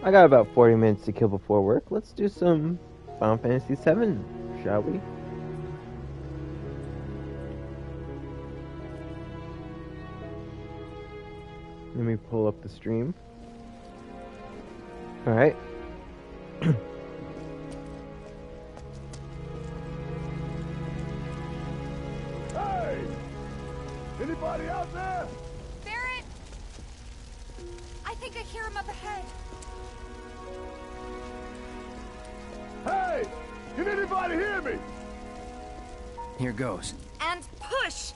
I got about 40 minutes to kill before work. Let's do some Final Fantasy VII, shall we? Let me pull up the stream. Alright. Hey! Anybody out there? Barrett! I think I hear him up ahead. Hey! Can anybody hear me? Here goes. And push!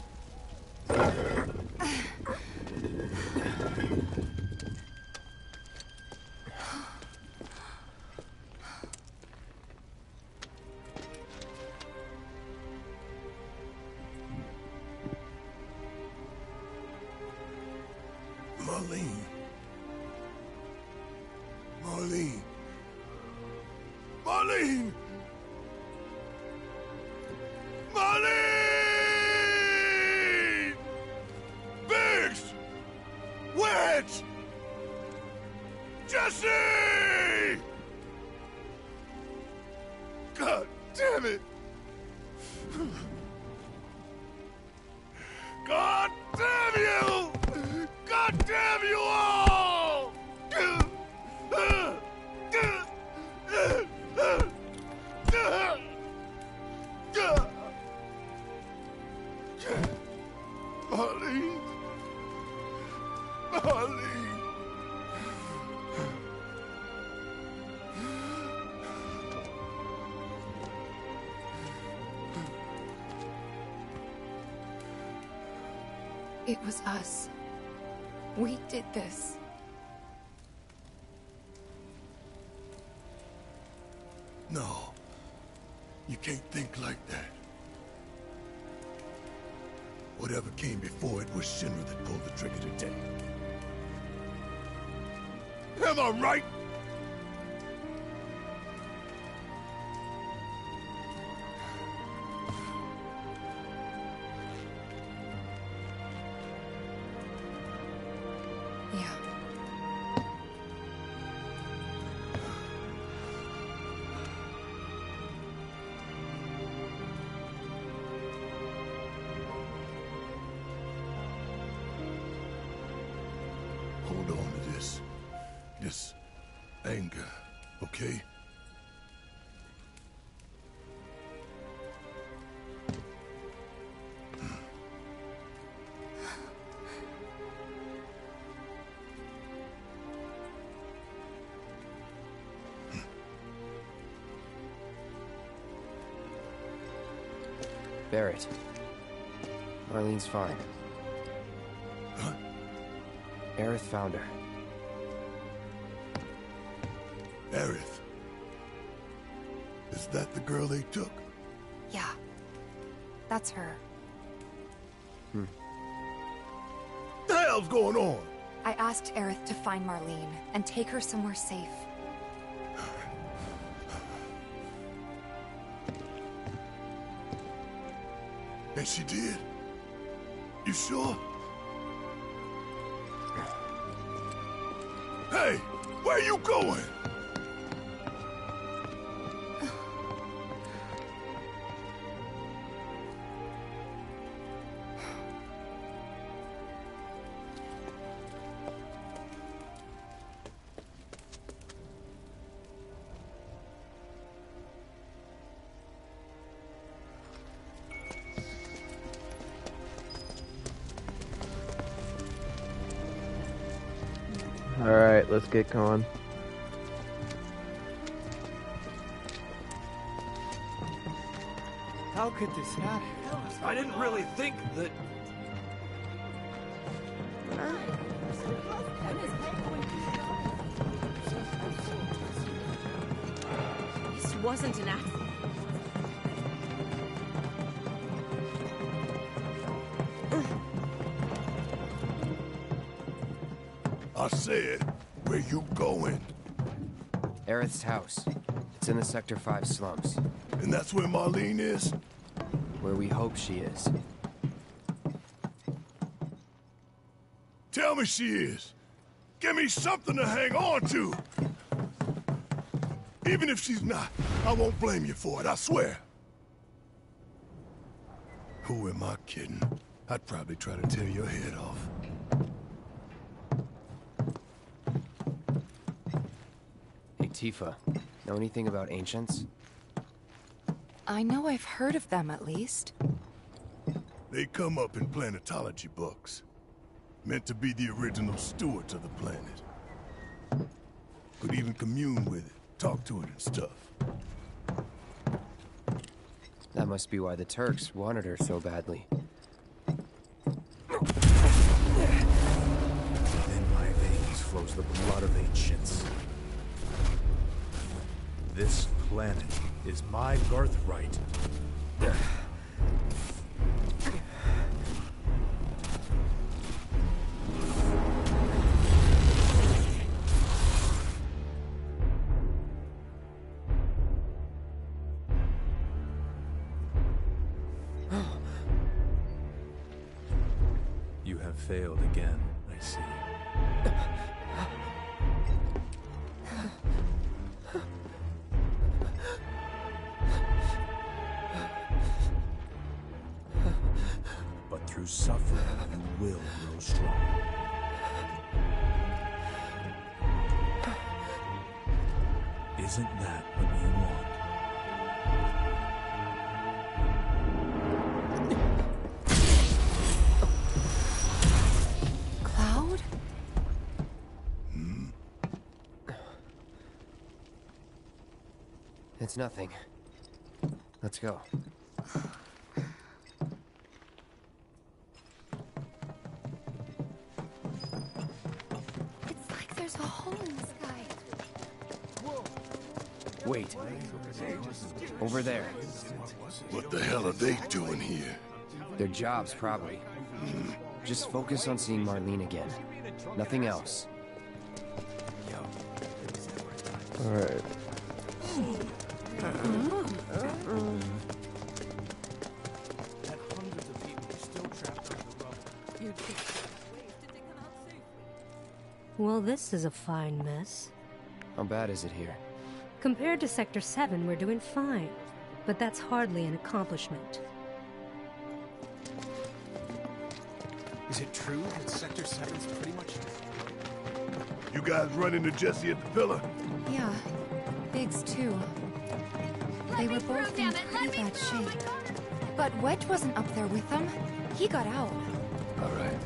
Marlene. Marlene. Marlene! Marlene! Biggs! Wedge! Jesse! God damn it! God damn you! God damn you all! Marlene. Marlene. It was us. We did this. No. You can't think like that. Whatever came before it was Shinra that pulled the trigger today. Am I right? Yeah. Hold on to this anger, okay? Barrett. Marlene's fine. Huh? Aerith found her. Aerith. Is that the girl they took? Yeah. That's her. What the hell's going on? I asked Aerith to find Marlene and take her somewhere safe. And she did? You sure? Hey, where you going? Alright, let's get going. How could this happen? I didn't really think that... This wasn't an accident. I said, where you going? Aerith's house. It's in the Sector 5 slums. And that's where Marlene is? Where we hope she is. Tell me she is. Give me something to hang on to. Even if she's not, I won't blame you for it, I swear. Who am I kidding? I'd probably try to tear your head off. Hey, Tifa. Know anything about ancients? I know I've heard of them, at least. They come up in planetology books. Meant to be the original stewards of the planet. Could even commune with it, talk to it and stuff. That must be why the Turks wanted her so badly. In my veins flows the blood of ancients. This planet is my birthright. You have failed again, I see. But through suffering, you will grow strong. Isn't that what you want? Cloud? It's nothing. Let's go. It's like there's a hole in the sky. Wait. Over there. What the hell are they doing here? Their jobs, probably. Just focus on seeing Marlene again. Nothing else. Alright. Well, this is a fine mess. How bad is it here? Compared to Sector 7, we're doing fine. But that's hardly an accomplishment. Is it true that Sector 7's pretty much... You guys run into Jesse at the pillar? Yeah, Biggs too. They were both in pretty bad shape. But Wedge wasn't up there with them. He got out. All right.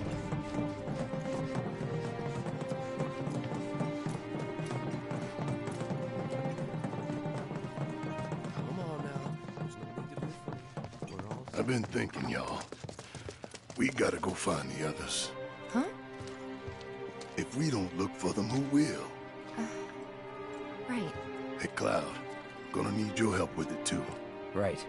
Come on now. There's no need to be afraid. We're all... I've been thinking, y'all. We gotta go find the others. Huh? If we don't look for them, who will? Right. Hey, Cloud. Gonna need your help with it, too. Right.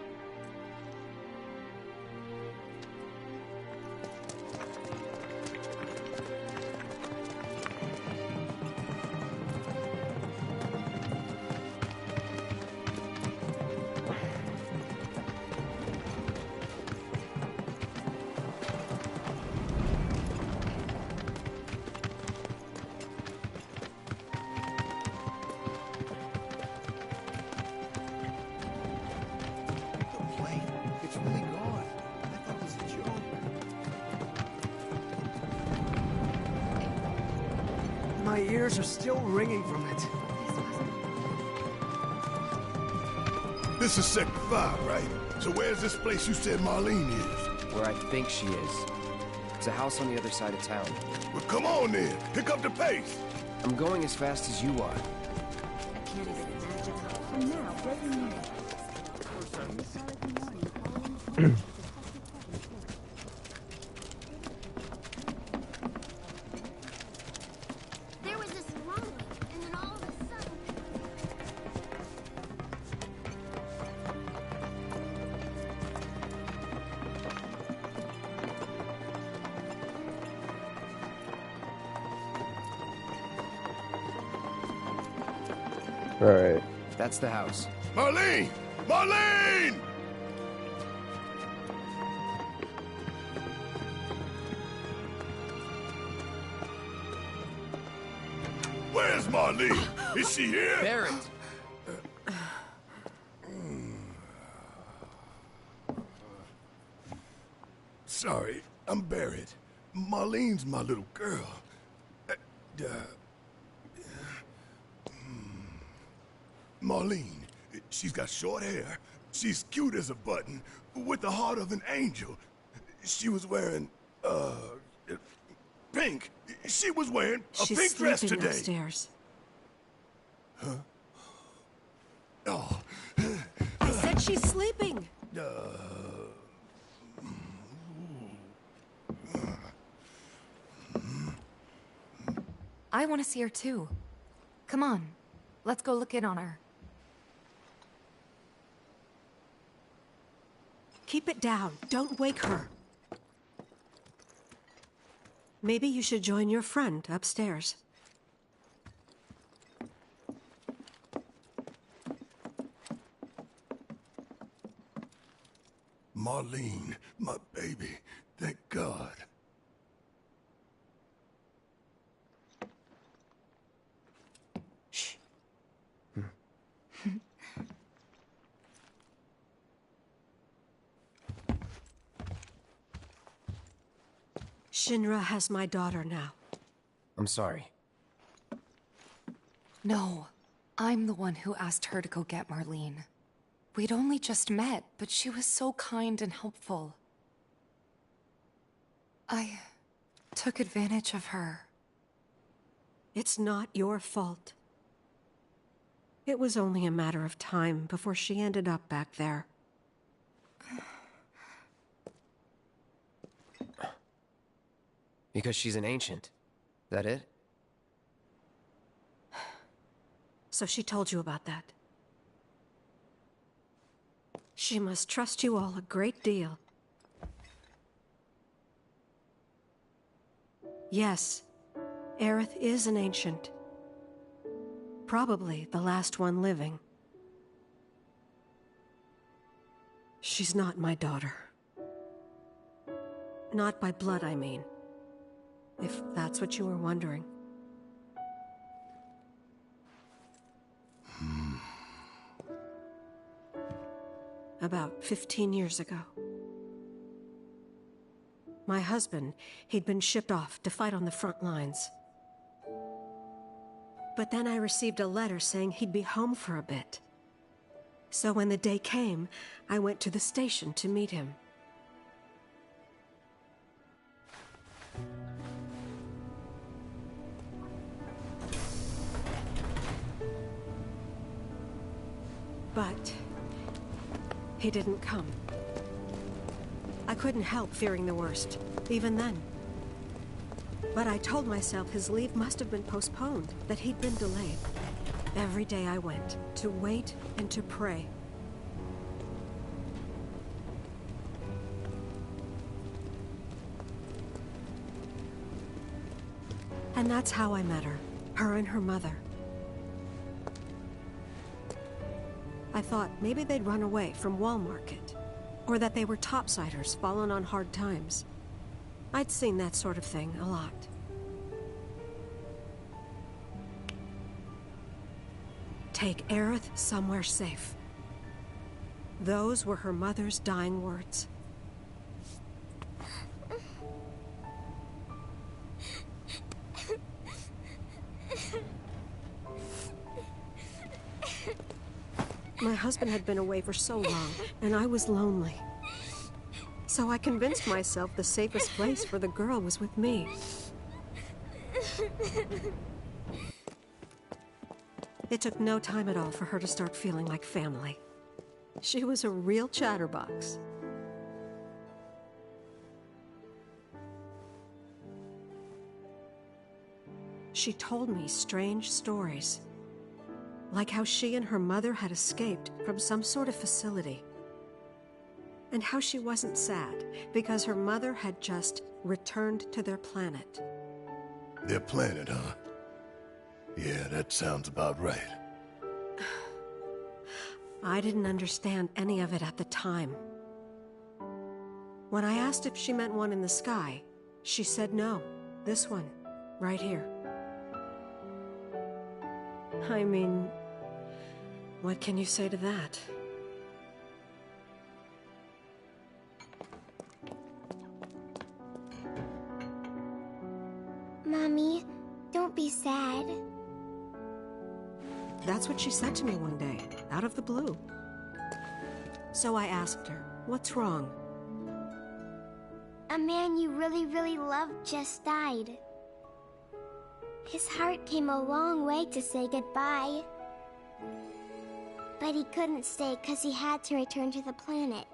My ears are still ringing from it. This is Sector 5, right? So where's this place you said Marlene is? Where I think she is. It's a house on the other side of town. Well, come on then. Pick up the pace. I'm going as fast as you are. There was this rumbling, and then all of a sudden... Alright. That's the house. Marlene! Marlene! Where's Marlene? Is she here? Barrett! Sorry, I'm Barrett. Marlene's my little girl. Marlene, she's got short hair. She's cute as a button, with the heart of an angel. She was wearing, pink. She was wearing a pink dress today. She's sleeping upstairs. Huh? Oh. I said she's sleeping. I want to see her too. Come on, let's go look in on her. Keep it down. Don't wake her. Maybe you should join your friend upstairs. Marlene, my baby. Thank God. Shh. Shinra has my daughter now. I'm sorry. No, I'm the one who asked her to go get Marlene. We'd only just met, but she was so kind and helpful. I took advantage of her. It's not your fault. It was only a matter of time before she ended up back there. Because she's an ancient. That it? So she told you about that. She must trust you all a great deal. Yes, Aerith is an ancient. Probably the last one living. She's not my daughter. Not by blood, I mean. If that's what you were wondering. About 15 years ago. My husband, he'd been shipped off to fight on the front lines. But then I received a letter saying he'd be home for a bit. So when the day came, I went to the station to meet him. But he didn't come. I couldn't help fearing the worst, even then. But I told myself his leave must have been postponed, that he'd been delayed. Every day I went, to wait and to pray. And that's how I met her and her mother. I thought maybe they'd run away from Wall Market, or that they were topsiders fallen on hard times. I'd seen that sort of thing a lot. Take Aerith somewhere safe. Those were her mother's dying words. My husband had been away for so long, and I was lonely. So I convinced myself the safest place for the girl was with me. It took no time at all for her to start feeling like family. She was a real chatterbox. She told me strange stories. Like how she and her mother had escaped from some sort of facility. And how she wasn't sad, because her mother had just returned to their planet. Their planet, huh? Yeah, that sounds about right. I didn't understand any of it at the time. When I asked if she meant one in the sky, she said no. This one, right here. I mean, what can you say to that? she sad? That's what she said to me one day, out of the blue. So I asked her, what's wrong? A man you really, really loved just died. His heart came a long way to say goodbye. But he couldn't stay because he had to return to the planet.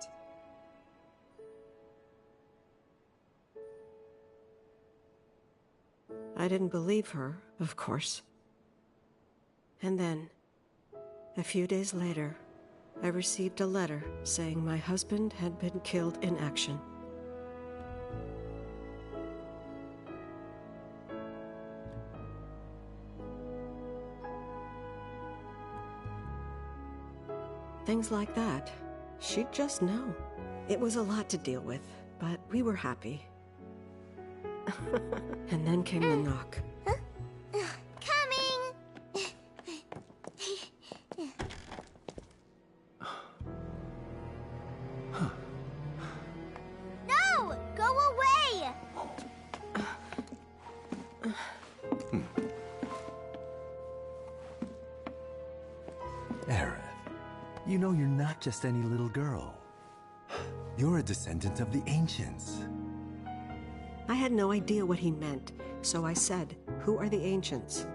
I didn't believe her, of course. And then, a few days later, I received a letter saying my husband had been killed in action. Things like that, she'd just know. It was a lot to deal with, but we were happy. And then came the knock. Coming! No! Go away! Aerith, you know you're not just any little girl. You're a descendant of the Ancients. I had no idea what he meant, so I said, "Who are the Ancients?"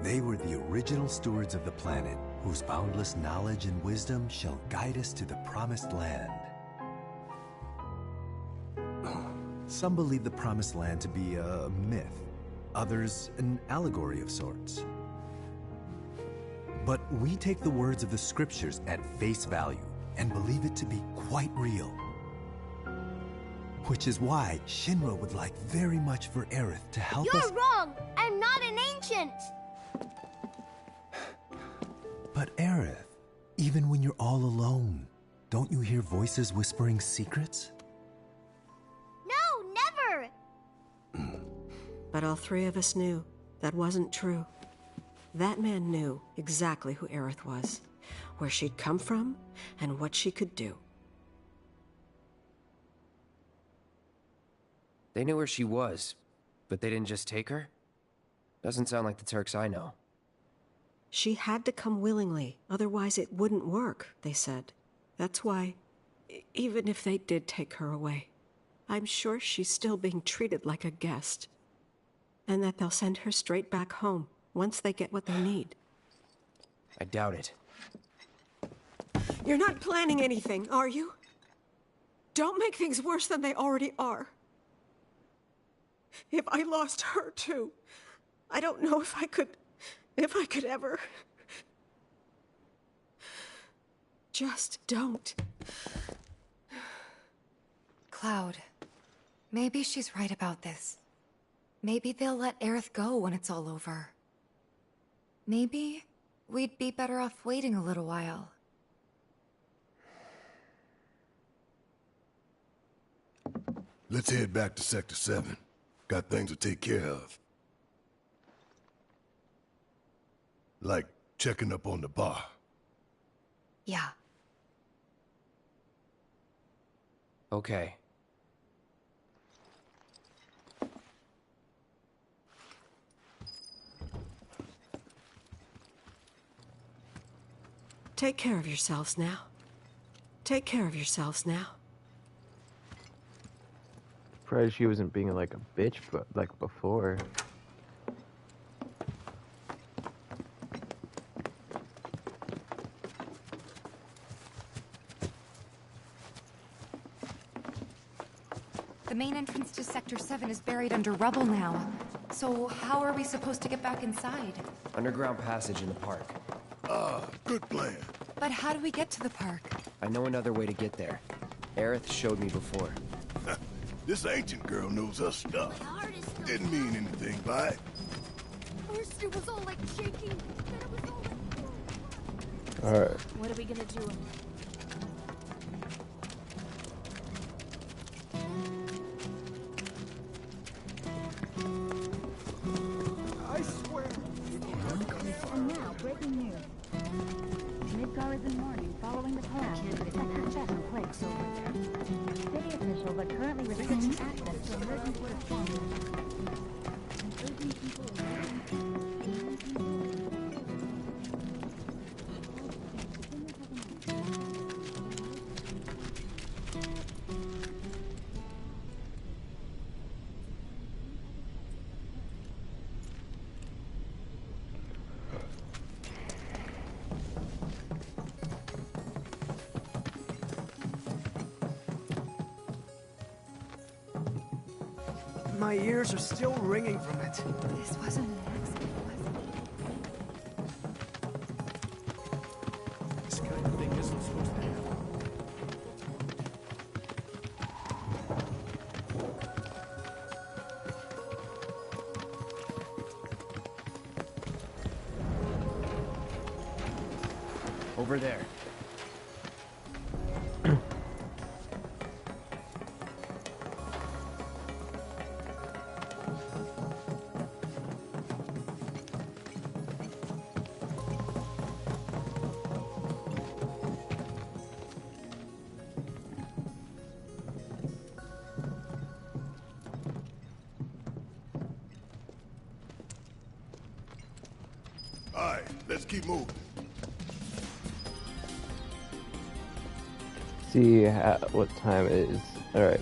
They were the original stewards of the planet, whose boundless knowledge and wisdom shall guide us to the promised land. Some believe the promised land to be a myth, others an allegory of sorts. But we take the words of the scriptures at face value and believe it to be quite real. Which is why Shinra would like very much for Aerith to help us— You're wrong! I'm not an ancient! But Aerith, even when you're all alone, don't you hear voices whispering secrets? No, never! But all three of us knew that wasn't true. That man knew exactly who Aerith was, where she'd come from, and what she could do. They knew where she was, but they didn't just take her? Doesn't sound like the Turks I know. She had to come willingly, otherwise it wouldn't work, they said. That's why, even if they did take her away, I'm sure she's still being treated like a guest. And that they'll send her straight back home once they get what they need. I doubt it. You're not planning anything, are you? Don't make things worse than they already are. If I lost her too, I don't know if I could ever. Just don't. Cloud, maybe she's right about this. Maybe they'll let Aerith go when it's all over. Maybe we'd be better off waiting a little while. Let's head back to Sector 7. Got things to take care of. Like checking up on the bar. Yeah. Okay. Take care of yourselves now. Take care of yourselves now. Surprised she wasn't being like a bitch, but like before. The main entrance to Sector 7 is buried under rubble now. So how are we supposed to get back inside? Underground passage in the park. Good plan. But how do we get to the park? I know another way to get there. Aerith showed me before. This ancient girl knows her stuff. Didn't mean anything by it. First it was all like shaking, then it was all like... Alright. What are we gonna do? I swear. And now, breaking news. Midgar is in mourning following the collapse of the Sector 7 quake over. City officials are currently restricting access to emergency responders. My ears are still ringing from it. This wasn't an accident, was it? This kind of thing isn't supposed to happen. Over there. Alright, let's keep moving. See what time it is. Alright.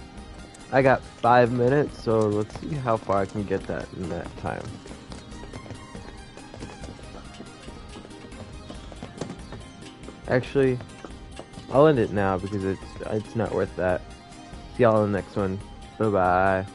I got 5 minutes, so let's see how far I can get that in that time. Actually, I'll end it now because it's not worth that. See y'all in the next one. Bye bye.